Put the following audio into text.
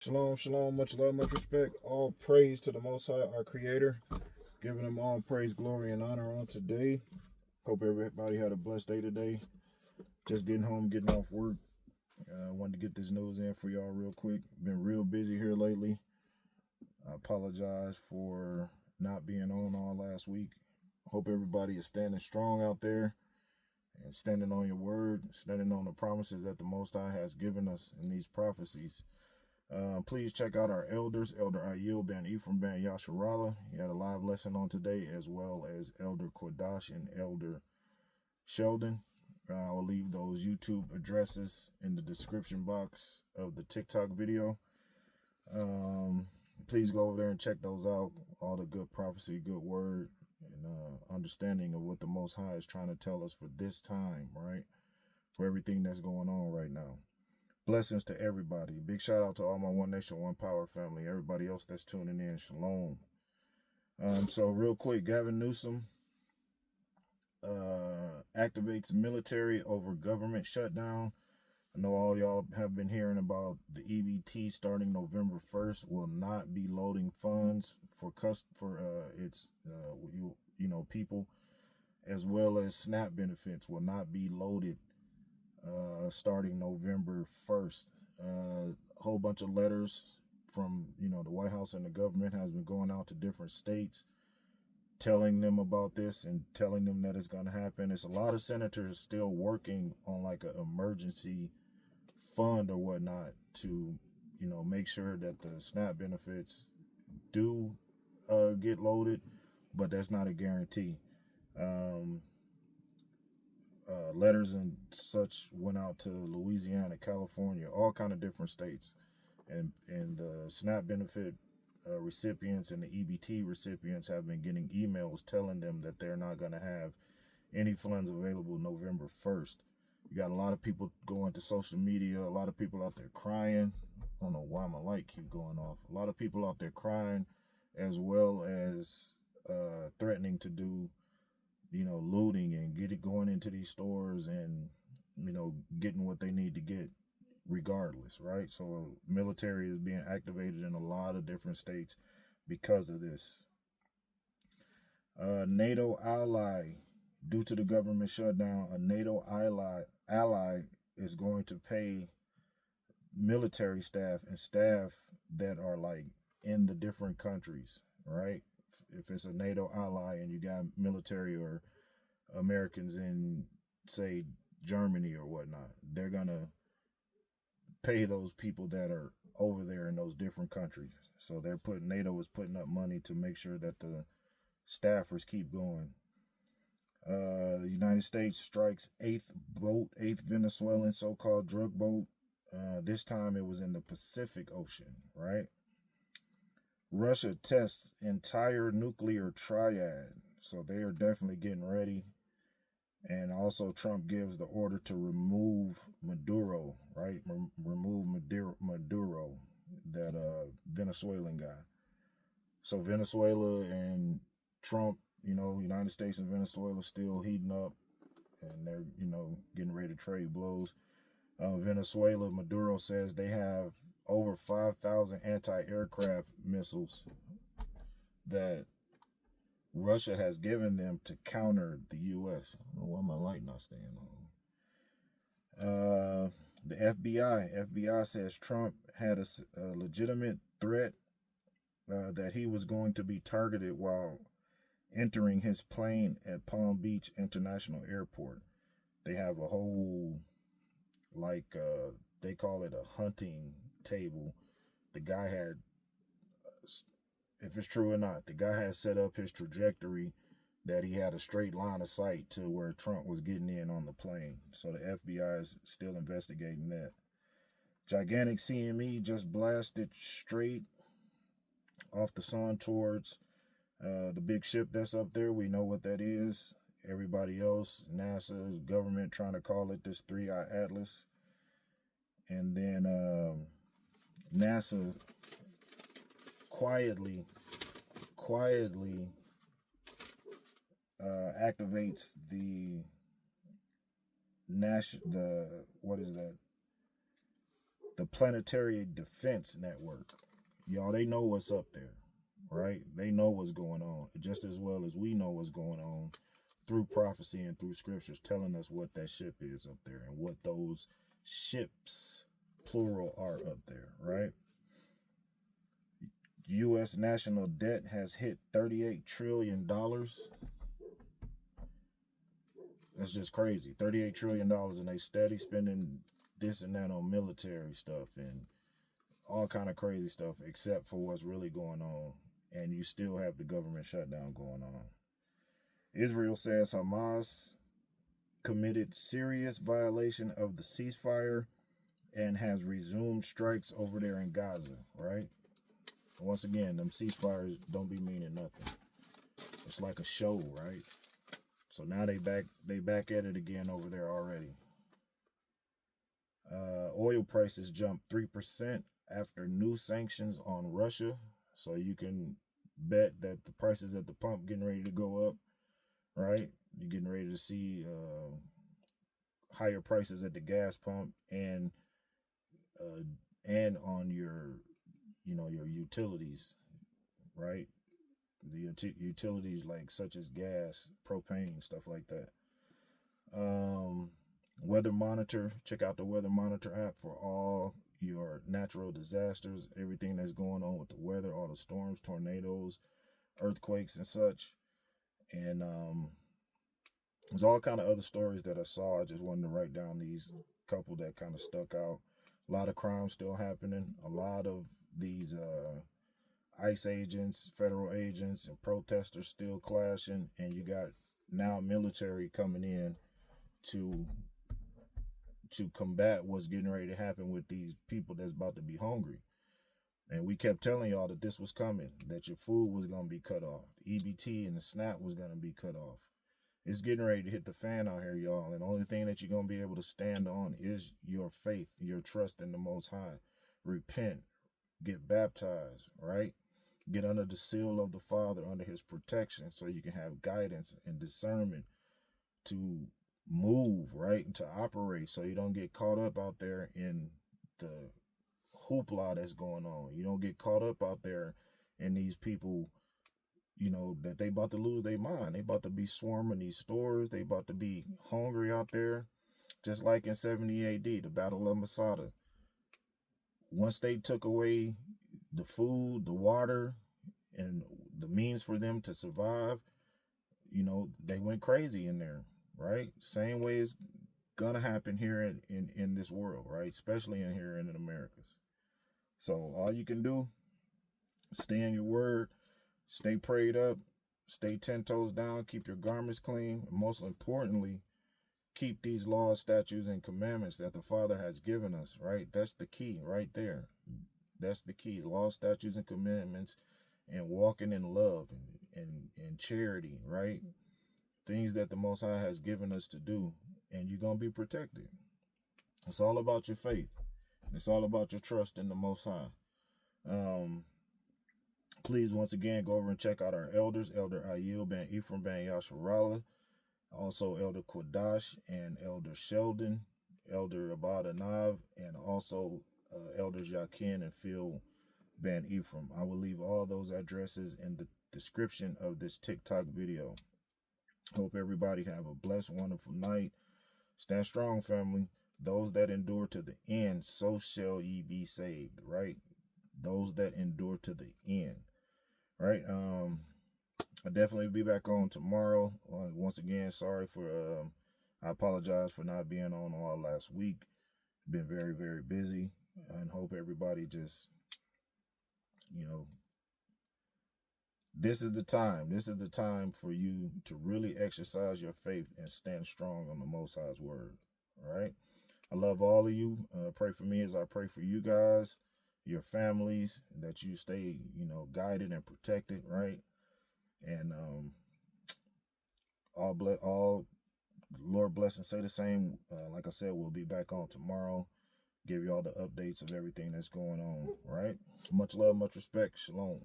Shalom, shalom, much love, much respect. All praise to the Most High, our Creator. Giving him all praise, glory, and honor on today. Hope everybody had a blessed day today. Just getting home, getting off work. Wanted to get this news in for y'all real quick. Been real busy here lately. I apologize for not being on all last week. Hope everybody is standing strong out there and standing on your word, standing on the promises that the Most High has given us in these prophecies. Please check out our elders, Elder Ahyal, Ephraim, Yasharala. He had a live lesson on today, as well as Elder Kodash and Elder Sheldon. I'll leave those YouTube addresses in the description box of the TikTok video. Please go over there and check those out. All the good prophecy, good word, and understanding of what the Most High is trying to tell us for this time, right? For everything that's going on right now. Blessings to everybody. Big shout out to all my One Nation, One Power family. Everybody else that's tuning in, shalom. So real quick, Gavin Newsom activates military over government shutdown. I know all y'all have been hearing about the EBT starting November 1st will not be loading funds for its people, as well as SNAP benefits will not be loaded starting November 1st. A whole bunch of letters from the White House and the government has been going out to different states, telling them about this and telling them that it's going to happen. It's a lot of senators still working on like an emergency fund or whatnot to make sure that the SNAP benefits do get loaded, but that's not a guarantee. Letters and such went out to Louisiana, California, all kind of different states, and the SNAP benefit recipients and the EBT recipients have been getting emails telling them that they're not going to have any funds available November 1st. You got a lot of people going to social media, a lot of people out there crying. I don't know why my light keep going off. A lot of people out there crying, as well as threatening to do looting and going into these stores and getting what they need to get regardless, right? So military is being activated in a lot of different states because of this. NATO ally, due to the government shutdown, a NATO ally is going to pay military staff and staff that are like in the different countries, right? If it's a NATO ally and you got military or Americans in, say, Germany or whatnot, they're gonna pay those people that are over there in those different countries. So NATO is putting up money to make sure that the staffers keep going. The United States strikes eighth Venezuelan so-called drug boat. This time it was in the Pacific Ocean, right? Russia tests entire nuclear triad. So they are definitely getting ready. And also Trump gives the order to remove Maduro, right? Remove Maduro, that Venezuelan guy. So Venezuela and Trump, United States and Venezuela still heating up, and they're, getting ready to trade blows. Venezuela, Maduro says they have over 5,000 anti-aircraft missiles that Russia has given them to counter the U.S. I don't know why my light not staying on. The FBI says Trump had a legitimate threat that he was going to be targeted while entering his plane at Palm Beach International Airport. They have a whole, they call it a hunting table. The guy had, if it's true or not, the guy had set up his trajectory that he had a straight line of sight to where Trump was getting in on the plane. So the FBI is still investigating that. Gigantic CME just blasted straight off the sun towards the big ship that's up there. We know what that is. Everybody else, NASA's government trying to call it this 3-eye Atlas. And then NASA quietly activates the Planetary Defense Network. Y'all, they know what's up there, right? They know what's going on just as well as we know what's going on through prophecy and through scriptures telling us what that ship is up there and what those ships, plural, are up there, right? U.S. national debt has hit $38 trillion. That's just crazy. $38 trillion, and they steady spending this and that on military stuff and all kind of crazy stuff, except for what's really going on. And you still have the government shutdown going on. Israel says Hamas committed serious violation of the ceasefire and has resumed strikes over there in Gaza, right? Once again, them ceasefires don't be meaning nothing. It's like a show, right? So now they back at it again over there already. Oil prices jumped 3% after new sanctions on Russia. So you can bet that the prices at the pump getting ready to go up, right? You're getting ready to see higher prices at the gas pump and on your your utilities, right? The utilities like such as gas, propane, stuff like that. Weather Monitor, check out the Weather Monitor app for all your natural disasters, everything that's going on with the weather, all the storms, tornadoes, earthquakes, and such. And there's all kind of other stories that I saw. I just wanted to write down these couple that kind of stuck out. A lot of crime still happening. A lot of these ICE agents, federal agents, and protesters still clashing. And you got now military coming in to combat what's getting ready to happen with these people that's about to be hungry. And we kept telling y'all that this was coming, that your food was going to be cut off. The EBT and the SNAP was going to be cut off. It's getting ready to hit the fan out here, y'all. And the only thing that you're going to be able to stand on is your faith, your trust in the Most High. Repent, get baptized, right? Get under the seal of the Father, under his protection, so you can have guidance and discernment to move, right? And to operate, so you don't get caught up out there in the hoopla that's going on. You don't get caught up out there in these people, that they about to lose their mind. They about to be swarming these stores. They about to be hungry out there. Just like in 70 AD, the Battle of Masada. Once they took away the food, the water, and the means for them to survive, they went crazy in there, right? Same way it's gonna happen here in this world, right? Especially in here in the Americas. So all you can do, stay in your word, stay prayed up, stay 10 toes down, keep your garments clean, and most importantly, keep these laws, statutes, and commandments that the Father has given us, right? That's the key right there. That's the key. Laws, statutes, and commandments, and walking in love and charity, right? Things that the Most High has given us to do, and you're going to be protected. It's all about your faith. It's all about your trust in the Most High. Please, once again, go over and check out our elders, Elder Ahyal, Ben Ephraim, Ben Yasharala, also Elder Kodash and Elder Sheldon, Elder Abadanav, and also Elders Yakin and Phil Ben Ephraim. I will leave all those addresses in the description of this TikTok video. Hope everybody have a blessed, wonderful night. Stand strong, family. Those that endure to the end, so shall ye be saved, right? Those that endure to the end, right? I'll definitely be back on tomorrow. Once again, sorry for, I apologize for not being on all last week. Been very, very busy, and hope everybody just, this is the time. This is the time for you to really exercise your faith and stand strong on the Most High's word, all right? I love all of you. Pray for me as I pray for you guys, your families, that you stay, guided and protected, right? And all Lord bless and say the same. Like I said, we'll be back on tomorrow. Give you all the updates of everything that's going on, right? Much love, much respect. Shalom.